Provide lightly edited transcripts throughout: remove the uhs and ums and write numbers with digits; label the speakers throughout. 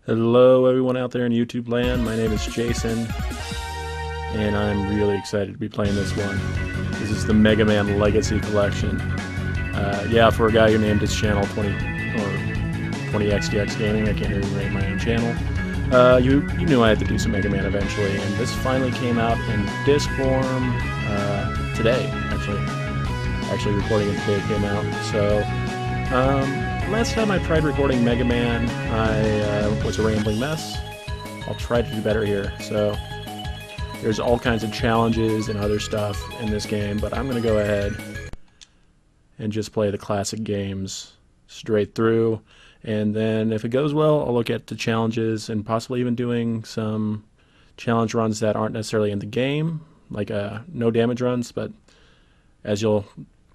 Speaker 1: Hello everyone out there in YouTube land, my name is Jason, and I'm really excited to be playing this one. This is the Mega Man Legacy Collection. Yeah, for a guy who named his channel 20XDX Gaming, I can't even name my own channel. You knew I had to do some Mega Man eventually, and this finally came out in disc form today, actually. Actually recording it today, it came out, so last time I tried recording Mega Man, I was a rambling mess. I'll try to do better here. So there's all kinds of challenges and other stuff in this game, but I'm going to go ahead and just play the classic games straight through. And then if it goes well, I'll look at the challenges and possibly even doing some challenge runs that aren't necessarily in the game, like no damage runs, but as you'll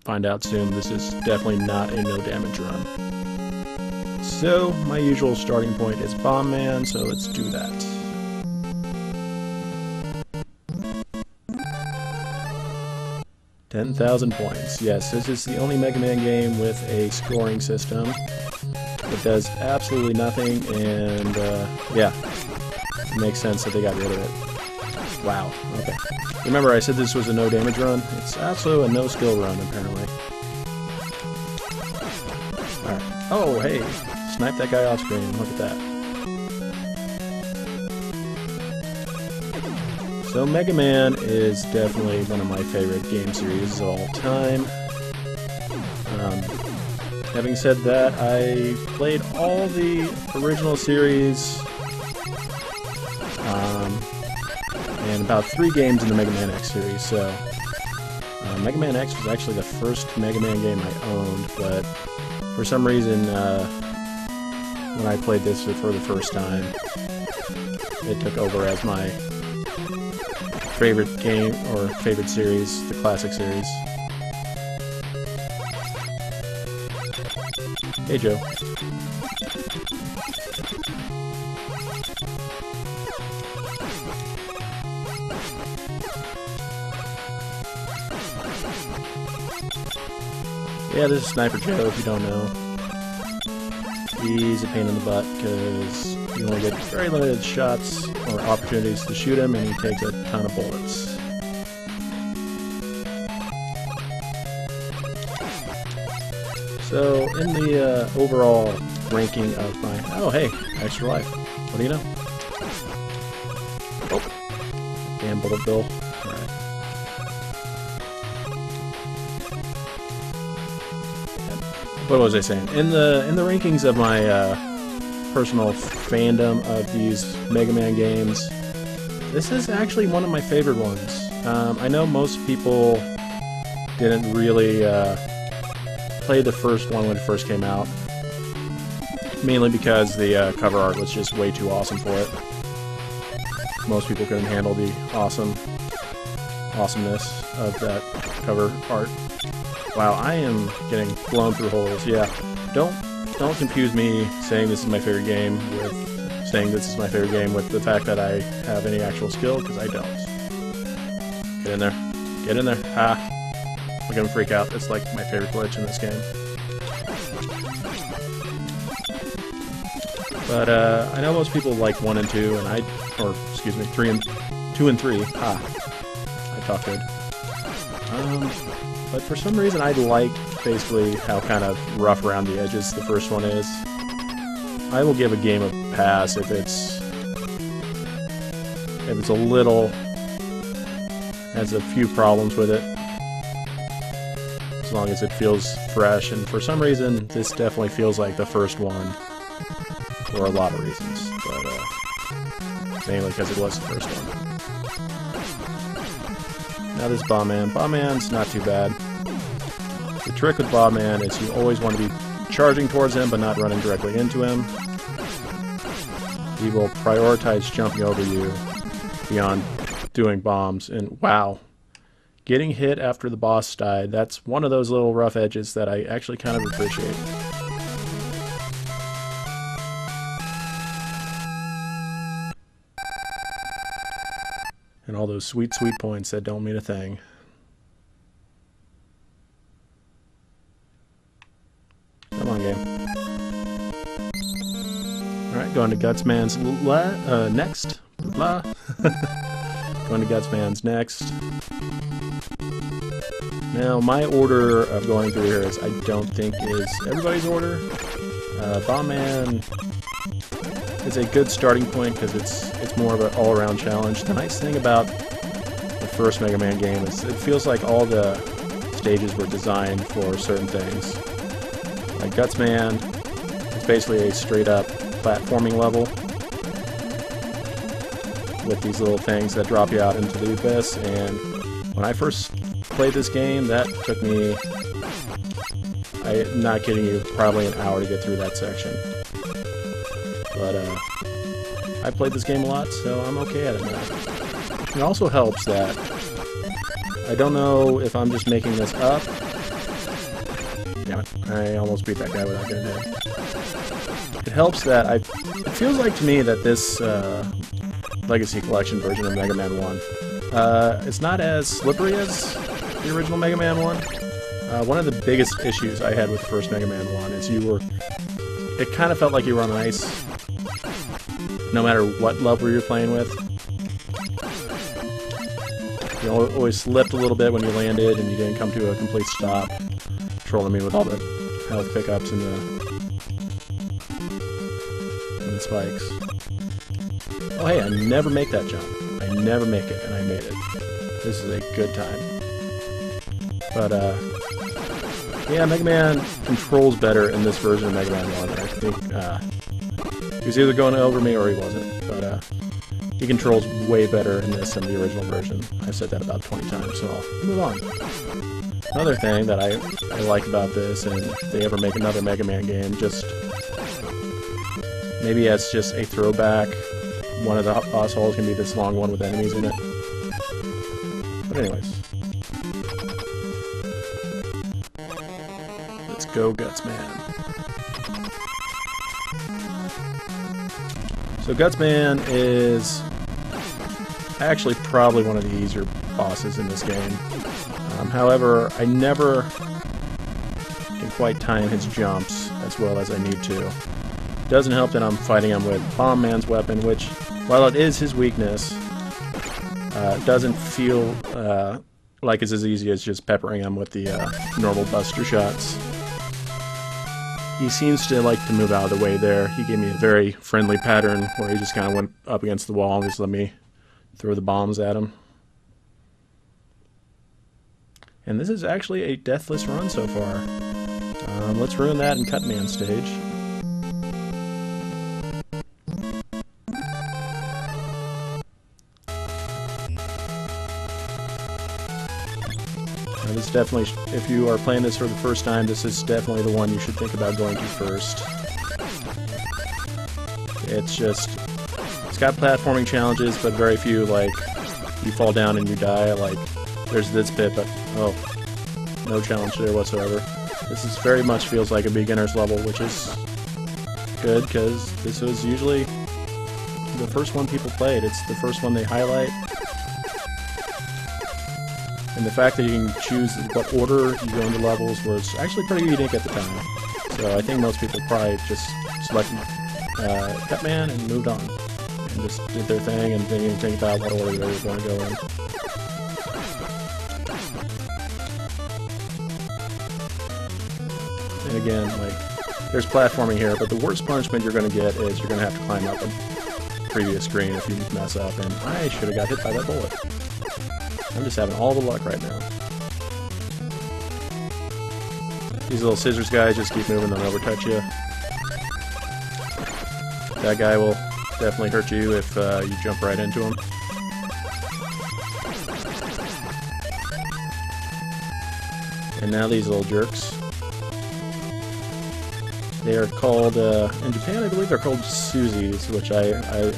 Speaker 1: find out soon, this is definitely not a no damage run. So, my usual starting point is Bomb Man, so let's do that. $10,000 points. Yes, this is the only Mega Man game with a scoring system. It does absolutely nothing, and yeah, it makes sense that they got rid of it. Wow, okay. Remember I said this was a no damage run? It's also a no skill run, apparently. Alright. Oh, hey! Snipe that guy off screen. Look at that. So Mega Man is definitely one of my favorite game series of all time. Having said that, I played all the original series and about 3 games in the Mega Man X series. So Mega Man X was actually the first Mega Man game I owned, but for some reason when I played this for the first time, it took over as my favorite game, or favorite series, the classic series. Hey Joe. Yeah, this is Sniper Joe, if you don't know. He's a pain in the butt, because you only get very limited shots or opportunities to shoot him, and he takes a ton of bullets. So, in the overall ranking of my... Oh, hey, extra life. What do you know? Oh, damn bullet bill. Alright. What was I saying? In the rankings of my personal fandom of these Mega Man games, this is actually one of my favorite ones. I know most people didn't really play the first one when it first came out, mainly because the cover art was just way too awesome for it. Most people couldn't handle the awesomeness of that cover art. Wow, I am getting blown through holes. Yeah, don't confuse me saying this is my favorite game with saying this is my favorite game with the fact that I have any actual skill, because I don't. Get in there. Get in there. Ah. Look at him freak out. It's like my favorite glitch in this game. But I know most people like 1 and 2, and 2 and 3. Ah. I talk good. But for some reason I like basically how kind of rough around the edges the first one is. I will give a game a pass if it's a little, has a few problems with it, as long as it feels fresh. And for some reason this definitely feels like the first one for a lot of reasons, but mainly because it was the first one. Now this Bomb Man. Bomb Man's not too bad. The trick with Bomb Man is you always want to be charging towards him but not running directly into him. He will prioritize jumping over you beyond doing bombs, and wow. Getting hit after the boss died, that's one of those little rough edges that I actually kind of appreciate. And all those sweet, sweet points that don't mean a thing. Come on, game. Alright, going to Gutsman's next. Blah. Going to Gutsman's next. Now, my order of going through here is, I don't think is everybody's order. Bomb-Man is a good starting point because it's more of an all-around challenge. The nice thing about the first Mega Man game is it feels like all the stages were designed for certain things. Like Gutsman, it's basically a straight-up platforming level with these little things that drop you out into the abyss, and when I first played this game, that took me, I'm not kidding you, probably an hour to get through that section. But I played this game a lot, so I'm okay at it now. It also helps that I don't know if I'm just making this up. Damn it, I almost beat that guy without getting hit. It helps that it feels like to me that this Legacy Collection version of Mega Man 1 it's not as slippery as the original Mega Man 1. One of the biggest issues I had with the first Mega Man 1 is it kind of felt like you were on ice no matter what level you're playing with. You always slipped a little bit when you landed and you didn't come to a complete stop. Trolling me with all the health pickups and the spikes. Oh hey, I never make that jump. I never make it, and I made it. This is a good time. But, yeah, Mega Man controls better in this version of Mega Man 1. I think, he was either going over me or he wasn't. But, he controls way better in this than the original version. I've said that about 20 times, so I'll move on. Another thing that I like about this, and if they ever make another Mega Man game, maybe as just a throwback, one of the boss halls can be this long one with enemies in it. But anyways. Let's go, Gutsman. So Gutsman is actually probably one of the easier bosses in this game. However, I never can quite time his jumps as well as I need to. Doesn't help that I'm fighting him with Bomb-Man's weapon, which, while it is his weakness, doesn't feel like it's as easy as just peppering him with the normal Buster shots. He seems to like to move out of the way there. He gave me a very friendly pattern where he just kind of went up against the wall and just let me throw the bombs at him. And this is actually a deathless run so far. Let's ruin that in Cutman stage. This is definitely, if you are playing this for the first time, this is definitely the one you should think about going to first. It's got platforming challenges, but very few, like, you fall down and you die, like, there's this bit, but, oh, no challenge there whatsoever. This is very much feels like a beginner's level, which is good, because this was usually the first one people played. It's the first one they highlight. And the fact that you can choose what order you go into levels was actually pretty unique at the time. So I think most people probably just selected Cutman and moved on. And just did their thing and didn't even think about what order they were going to go in. And again, like, there's platforming here, but the worst punishment you're going to get is you're going to have to climb up a previous screen if you mess up, and I should have got hit by that bullet. I'm just having all the luck right now. These little scissors guys just keep moving, they'll never touch you. That guy will definitely hurt you if you jump right into him. And now these little jerks. They are called, in Japan I believe they're called Suzies, which I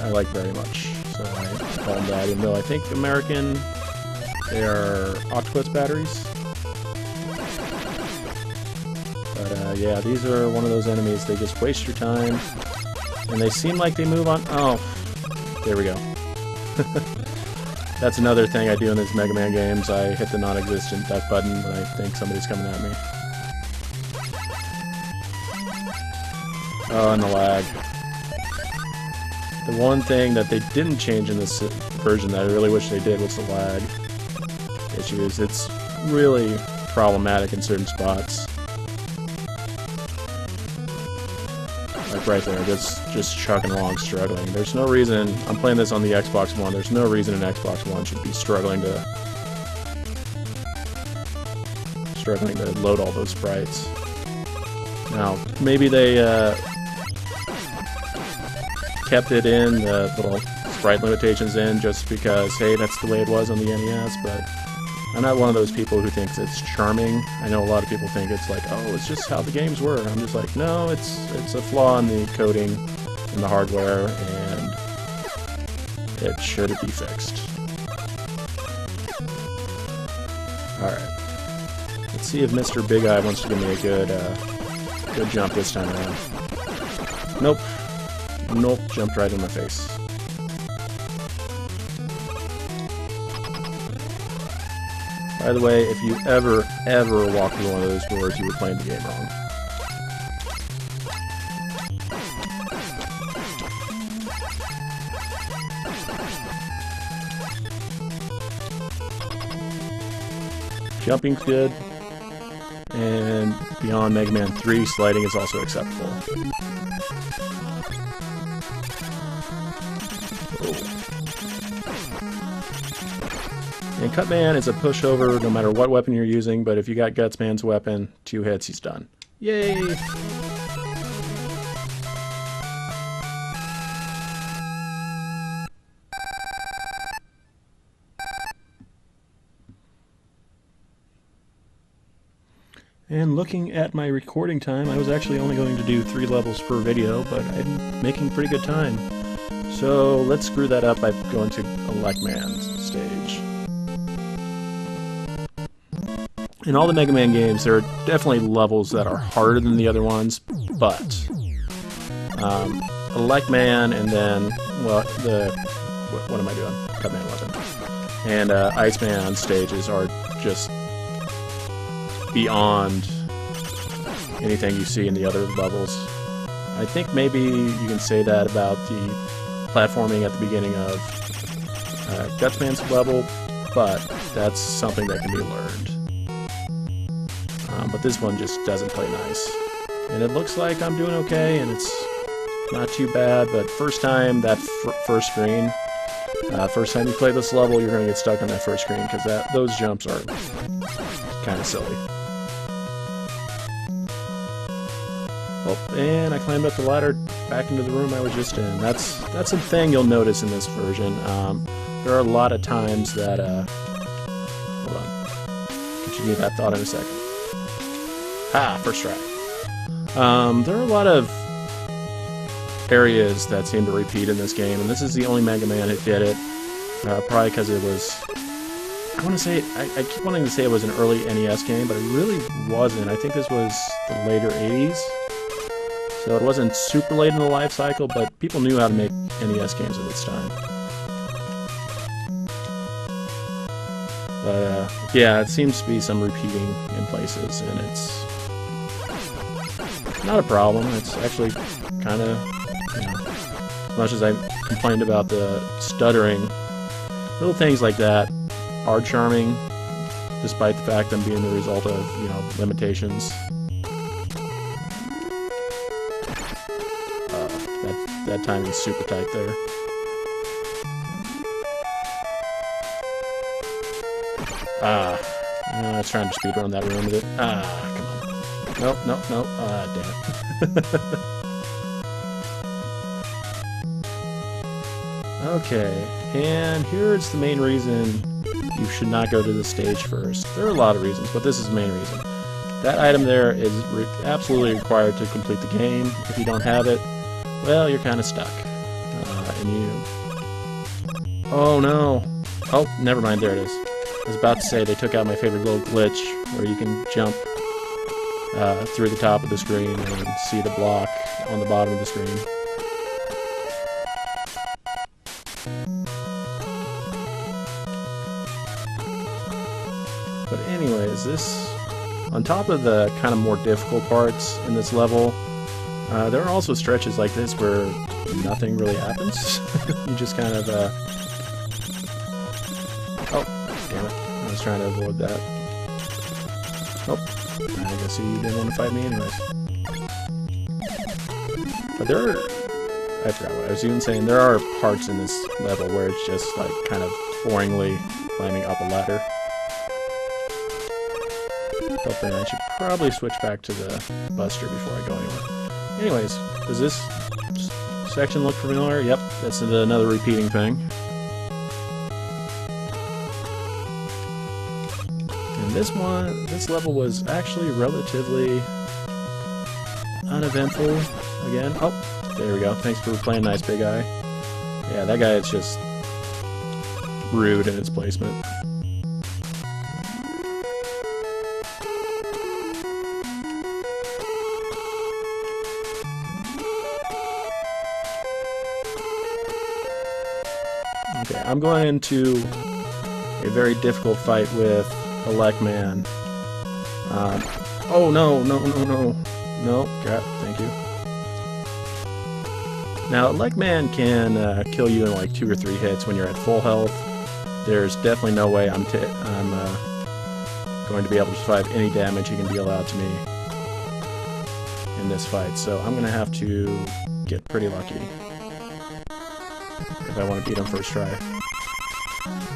Speaker 1: like very much. So I call them that, even though I think American, they are octopus batteries. But yeah, these are one of those enemies, they just waste your time. And they seem like they move on, oh, there we go. That's another thing I do in these Mega Man games, I hit the non-existent duck button when I think somebody's coming at me. Oh, and the lag. The one thing that they didn't change in this version that I really wish they did was the lag issues. It's really problematic in certain spots. Like right there, just chugging along, struggling. There's no reason, I'm playing this on the Xbox One, there's no reason an Xbox One should be struggling to load all those sprites. Now, maybe they kept it in, the little sprite limitations in, just because, hey, that's the way it was on the NES, but I'm not one of those people who thinks it's charming. I know a lot of people think it's like, oh, it's just how the games were. I'm just like, no, it's a flaw in the coding in the hardware, and it should be fixed. Alright. Let's see if Mr. Big Eye wants to give me a good jump this time around. Nope. Nope, jumped right in my face. By the way, if you ever walk through one of those doors, you were playing the game wrong. Jumping's good, and beyond Mega Man 3, sliding is also acceptable. And Cutman is a pushover no matter what weapon you're using, but if you got Gutsman's weapon, 2 hits, he's done. Yay! And looking at my recording time, I was actually only going to do 3 levels per video, but I'm making pretty good time. So let's screw that up by going to Elecman's stage. In all the Mega Man games, there are definitely levels that are harder than the other ones, but Elecman and then, well, what am I doing? Cutman wasn't. And Iceman stages are just beyond anything you see in the other levels. I think maybe you can say that about the platforming at the beginning of Gutsman's level, but that's something that can be learned. But this one just doesn't play nice. And it looks like I'm doing okay, and it's not too bad, but first time, that first screen, first time you play this level, you're going to get stuck on that first screen, because those jumps are kind of silly. Oh, and I climbed up the ladder back into the room I was just in. That's a thing you'll notice in this version. There are a lot of times that, hold on, continue that thought in a second. Ah, first try. There are a lot of areas that seem to repeat in this game, and this is the only Mega Man that did it. Probably because it was, I want to say, I keep wanting to say it was an early NES game, but it really wasn't. I think this was the later 80s. So it wasn't super late in the life cycle, but people knew how to make NES games at this time. But yeah, it seems to be some repeating in places, and it's not a problem. It's actually kind of, you know, as much as I complained about the stuttering, little things like that are charming, despite the fact them being the result of, you know, limitations. That timing is super tight there. I was trying to speedrun that room with it. Come on. Nope. Damn it. Okay, and here's the main reason you should not go to the stage first. There are a lot of reasons, but this is the main reason. That item there is absolutely required to complete the game. If you don't have it, well, you're kind of stuck. Oh no! Oh, never mind, there it is. I was about to say they took out my favorite little glitch, where you can jump through the top of the screen and see the block on the bottom of the screen. But anyways, this, on top of the kind of more difficult parts in this level, There are also stretches like this where nothing really happens. You just kind of, oh, damn it. I was trying to avoid that. Oh, I guess you didn't want to fight me anyways. But there are, I forgot what I was even saying, there are parts in this level where it's just like kind of boringly climbing up a ladder. But then I should probably switch back to the Buster before I go anywhere. Anyways, does this section look familiar? Yep, that's another repeating thing. And this level was actually relatively uneventful again. Oh, there we go. Thanks for playing nice, Big Eye. Yeah, that guy is just rude in its placement. Okay, I'm going into a very difficult fight with Elecman. Oh no, no, no, no. No, God, thank you. Now, Elecman can kill you in like 2 or 3 hits when you're at full health. There's definitely no way I'm going to be able to survive any damage he can deal out to me in this fight, so I'm going to have to get pretty lucky if I want to beat him first try. I'm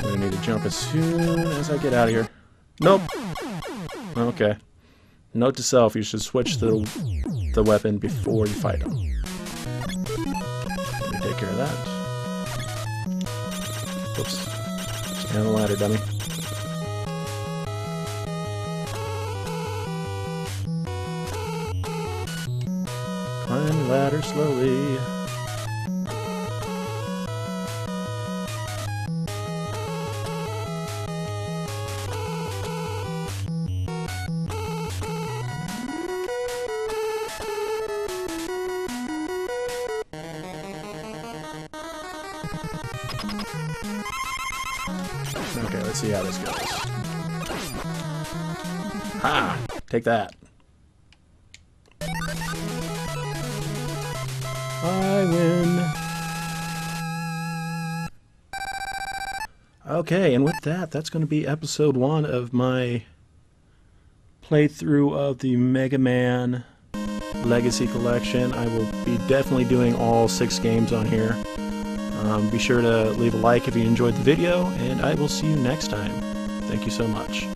Speaker 1: going to need to jump as soon as I get out of here. Nope! Okay. Note to self, you should switch the weapon before you fight him. Let me take care of that. Oops. Stay on the ladder, dummy. Climb the ladder slowly. Okay, let's see how this goes. Ha! Take that. I win. Okay, and with that, that's going to be episode 1 of my playthrough of the Mega Man Legacy Collection. I will be definitely doing all 6 games on here. Be sure to leave a like if you enjoyed the video, and I will see you next time. Thank you so much.